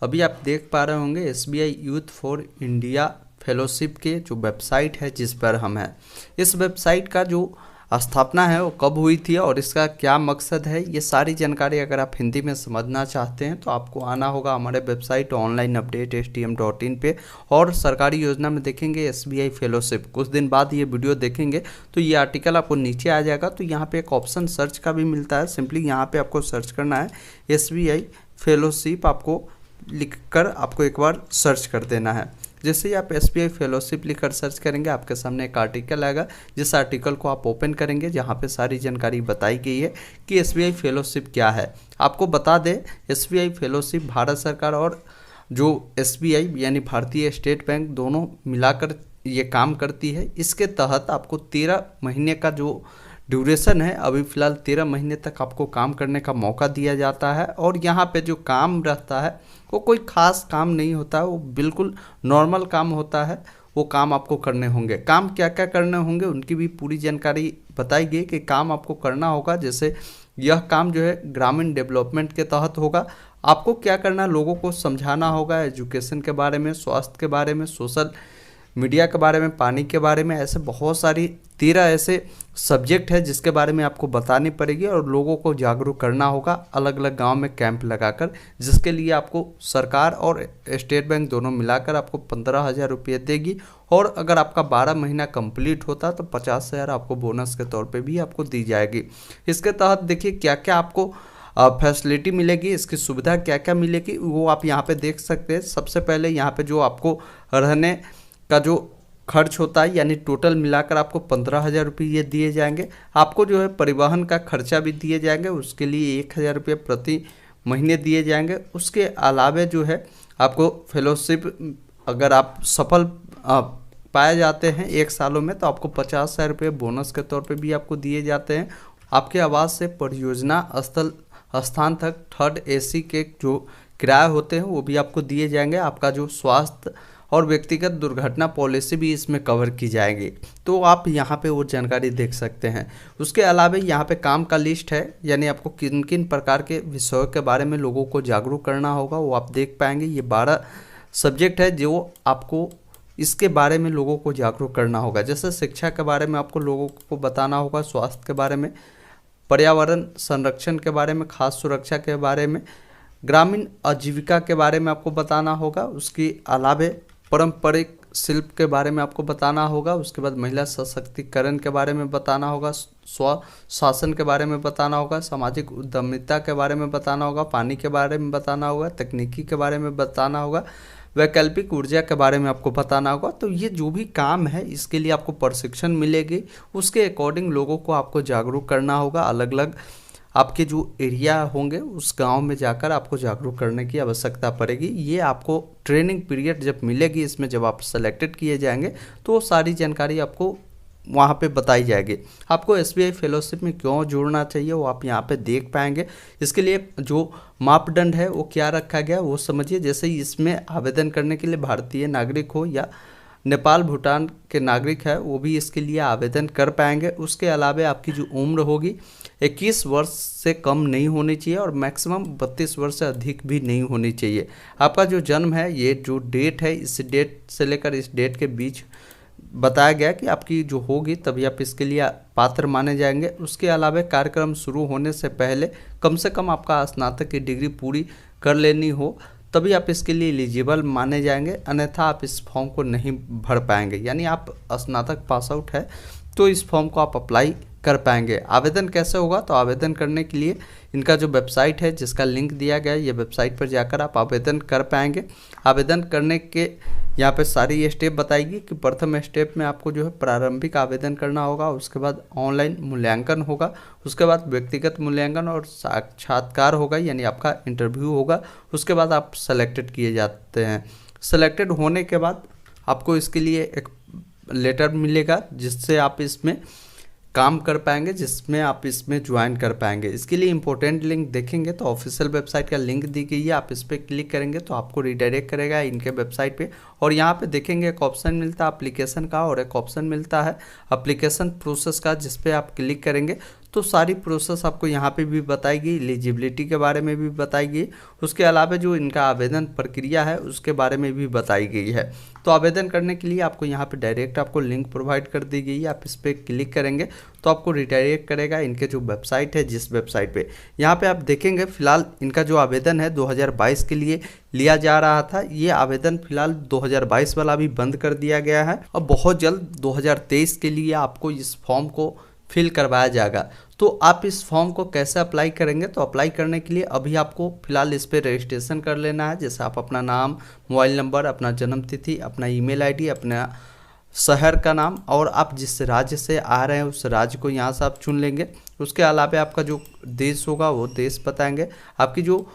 अभी आप देख पा रहे होंगे SBI youth for India fellowship के जो वेबसाइट है जिस पर हम हैं। इस वेबसाइट का जो स्थापना है वो कब हुई थी और इसका क्या मकसद है, ये सारी जानकारी अगर आप हिंदी में समझना चाहते हैं तो आपको आना होगा हमारे वेबसाइट ऑनलाइन अपडेट stm.in पे और सरकारी योजना में देखेंगे एसबीआई फेलोशिप। कुछ दिन बाद ये वीडियो देखेंगे तो ये आर्टिकल आपको नीचे आ जाएगा। तो यहाँ पे एक ऑप्शन सर्च का भी मिलता है, सिंपली यहाँ पे आपको सर्च करना है एसबीआई फेलोशिप, आपको लिखकर आपको एक बार सर्च कर देना है। जैसे ही आप एसबीआई फेलोशिप लिखकर सर्च करेंगे आपके सामने एक आर्टिकल आएगा, जिस आर्टिकल को आप ओपन करेंगे जहां पे सारी जानकारी बताई गई है कि एसबीआई फेलोशिप क्या है। आपको बता दें एसबीआई फेलोशिप भारत सरकार और जो एसबीआई यानी भारतीय स्टेट बैंक दोनों मिलाकर ये काम करती है। इसके तहत आपको 13 महीने का जो ड्यूरेशन है, अभी फ़िलहाल 13 महीने तक आपको काम करने का मौका दिया जाता है। और यहाँ पे जो काम रहता है वो कोई ख़ास काम नहीं होता है, वो बिल्कुल नॉर्मल काम होता है। वो काम आपको करने होंगे, काम क्या क्या करने होंगे उनकी भी पूरी जानकारी बताई गई कि काम आपको करना होगा। जैसे यह काम जो है ग्रामीण डेवलपमेंट के तहत होगा। आपको क्या करना, लोगों को समझाना होगा एजुकेशन के बारे में, स्वास्थ्य के बारे में, सोशल मीडिया के बारे में, पानी के बारे में। ऐसे बहुत सारी 13 ऐसे सब्जेक्ट है जिसके बारे में आपको बतानी पड़ेगी और लोगों को जागरूक करना होगा अलग अलग गांव में कैंप लगाकर, जिसके लिए आपको सरकार और स्टेट बैंक दोनों मिलाकर आपको 15,000 रुपये देगी। और अगर आपका 12 महीना कंप्लीट होता तो 50,000 आपको बोनस के तौर पे भी आपको दी जाएगी। इसके तहत देखिए क्या क्या आपको फैसिलिटी मिलेगी, इसकी सुविधा क्या क्या मिलेगी वो आप यहाँ पे देख सकते हैं। सबसे पहले यहाँ पे जो आपको रहने का जो खर्च होता है यानी टोटल मिलाकर आपको 15,000 रुपये ये दिए जाएंगे। आपको जो है परिवहन का खर्चा भी दिए जाएंगे, उसके लिए 1,000 रुपये प्रति महीने दिए जाएंगे। उसके अलावे जो है आपको फेलोशिप अगर आप सफल पाए जाते हैं 1 सालों में तो आपको 50,000 रुपये बोनस के तौर पे भी आपको दिए जाते हैं। आपके आवास से परियोजना स्थल स्थान तक 3rd AC के जो किराए होते हैं वो भी आपको दिए जाएंगे। आपका जो स्वास्थ्य और व्यक्तिगत दुर्घटना पॉलिसी भी इसमें कवर की जाएगी, तो आप यहाँ पे वो जानकारी देख सकते हैं। उसके अलावा यहाँ पे काम का लिस्ट है, यानी आपको किन किन प्रकार के विषयों के बारे में लोगों को जागरूक करना होगा वो आप देख पाएंगे। ये 12 सब्जेक्ट है जो आपको इसके बारे में लोगों को जागरूक करना होगा। जैसे शिक्षा के बारे में आपको लोगों को बताना होगा, स्वास्थ्य के बारे में, पर्यावरण संरक्षण के बारे में, खास सुरक्षा के बारे में, ग्रामीण आजीविका के बारे में आपको बताना होगा। उसके अलावा पारंपरिक शिल्प के बारे में आपको बताना होगा। उसके बाद महिला सशक्तिकरण के बारे में बताना होगा, स्व शासन के बारे में बताना होगा, सामाजिक उद्यमिता के बारे में बताना होगा, पानी के बारे में बताना होगा, तकनीकी के बारे में बताना होगा, वैकल्पिक ऊर्जा के बारे में आपको बताना होगा। तो ये जो भी काम है इसके लिए आपको प्रशिक्षण मिलेगी, उसके अकॉर्डिंग लोगों को आपको जागरूक करना होगा। अलग अलग आपके जो एरिया होंगे उस गांव में जाकर आपको जागरूक करने की आवश्यकता पड़ेगी। ये आपको ट्रेनिंग पीरियड जब मिलेगी, इसमें जब आप सेलेक्टेड किए जाएंगे तो वो सारी जानकारी आपको वहाँ पे बताई जाएगी। आपको एसबीआई फेलोशिप में क्यों जुड़ना चाहिए वो आप यहाँ पे देख पाएंगे। इसके लिए जो मापदंड है वो क्या रखा गया वो समझिए। जैसे इसमें आवेदन करने के लिए भारतीय नागरिक हो या नेपाल भूटान के नागरिक है वो भी इसके लिए आवेदन कर पाएंगे। उसके अलावा आपकी जो उम्र होगी 21 वर्ष से कम नहीं होनी चाहिए और मैक्सिमम 32 वर्ष से अधिक भी नहीं होनी चाहिए। आपका जो जन्म है, ये जो डेट है, इस डेट से लेकर इस डेट के बीच बताया गया कि आपकी जो होगी तभी आप इसके लिए पात्र माने जाएंगे। उसके अलावा कार्यक्रम शुरू होने से पहले कम से कम आपका स्नातक की डिग्री पूरी कर लेनी हो तभी आप इसके लिए एलिजिबल माने जाएंगे, अन्यथा आप इस फॉर्म को नहीं भर पाएंगे। यानी आप स्नातक पास आउट है तो इस फॉर्म को आप अप्लाई कर पाएंगे। आवेदन कैसे होगा, तो आवेदन करने के लिए इनका जो वेबसाइट है जिसका लिंक दिया गया है, ये वेबसाइट पर जाकर आप आवेदन कर पाएंगे। आवेदन करने के यहाँ पे सारी स्टेप बताएगी कि प्रथम स्टेप में आपको जो है प्रारंभिक आवेदन करना होगा, उसके बाद ऑनलाइन मूल्यांकन होगा, उसके बाद व्यक्तिगत मूल्यांकन और साक्षात्कार होगा यानी आपका इंटरव्यू होगा। उसके बाद आप सेलेक्टेड किए जाते हैं। सेलेक्टेड होने के बाद आपको इसके लिए एक लेटर मिलेगा जिससे आप इसमें काम कर पाएंगे, जिसमें आप इसमें ज्वाइन कर पाएंगे। इसके लिए इंपॉर्टेंट लिंक देखेंगे तो ऑफिशियल वेबसाइट का लिंक दी गई है, आप इस पर क्लिक करेंगे तो आपको रिडायरेक्ट करेगा इनके वेबसाइट पे। और यहाँ पे देखेंगे एक ऑप्शन मिलता है एप्लीकेशन का और एक ऑप्शन मिलता है एप्लीकेशन प्रोसेस का, जिस पे आप क्लिक करेंगे तो सारी प्रोसेस आपको यहाँ पे भी बताएगी, एलिजिबिलिटी के बारे में भी बताएगी, उसके अलावा जो इनका आवेदन प्रक्रिया है उसके बारे में भी बताई गई है। तो आवेदन करने के लिए आपको यहाँ पे डायरेक्ट आपको लिंक प्रोवाइड कर दी गई है, आप इस पर क्लिक करेंगे तो आपको रिडायरेक्ट करेगा इनके जो वेबसाइट है, जिस वेबसाइट पे यहाँ पे आप देखेंगे फिलहाल इनका जो आवेदन है 2022 के लिए लिया जा रहा था, ये आवेदन फिलहाल 2022 वाला भी बंद कर दिया गया है और बहुत जल्द 2023 के लिए आपको इस फॉर्म को फिल करवाया जाएगा। तो आप इस फॉर्म को कैसे अप्लाई करेंगे, तो अप्लाई करने के लिए अभी आपको फिलहाल इस पर रजिस्ट्रेशन कर लेना है। जैसे आप अपना नाम, मोबाइल नंबर, अपना जन्म तिथि, अपना ईमेल आईडी, अपना शहर का नाम और आप जिस राज्य से आ रहे हैं उस राज्य को यहाँ से आप चुन लेंगे। उसके अलावा आपका जो देश होगा वो देश बताएंगे, आपकी जो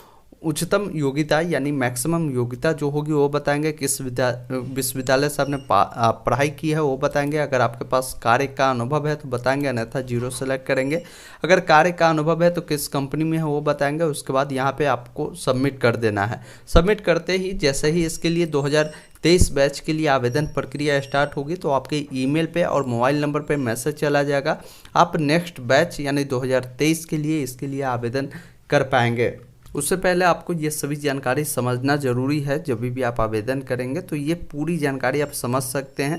उच्चतम योग्यता यानी मैक्सिमम योग्यता जो होगी वो बताएंगे, किस विश्वविद्यालय से आपने पढ़ाई की है वो बताएंगे। अगर आपके पास कार्य का अनुभव है तो बताएंगे, अन्यथा 0 सेलेक्ट करेंगे। अगर कार्य का अनुभव है तो किस कंपनी में है वो बताएंगे। उसके बाद यहाँ पे आपको सबमिट कर देना है। सबमिट करते ही जैसे ही इसके लिए 2023 बैच के लिए आवेदन प्रक्रिया स्टार्ट होगी तो आपके ईमेल पे और मोबाइल नंबर पे मैसेज चला जाएगा, आप नेक्स्ट बैच यानी 2023 के लिए इसके लिए आवेदन कर पाएंगे। उससे पहले आपको ये सभी जानकारी समझना ज़रूरी है, जब भी आप आवेदन करेंगे तो ये पूरी जानकारी आप समझ सकते हैं,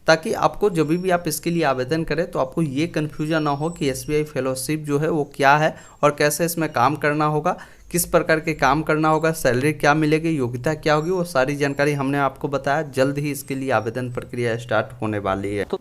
ताकि आपको जब भी आप इसके लिए आवेदन करें तो आपको ये कन्फ्यूजन ना हो कि एसबीआई फेलोशिप जो है वो क्या है और कैसे इसमें काम करना होगा, किस प्रकार के काम करना होगा, सैलरी क्या मिलेगी, योग्यता क्या होगी, वो सारी जानकारी हमने आपको बताया। जल्द ही इसके लिए आवेदन प्रक्रिया स्टार्ट होने वाली है। तो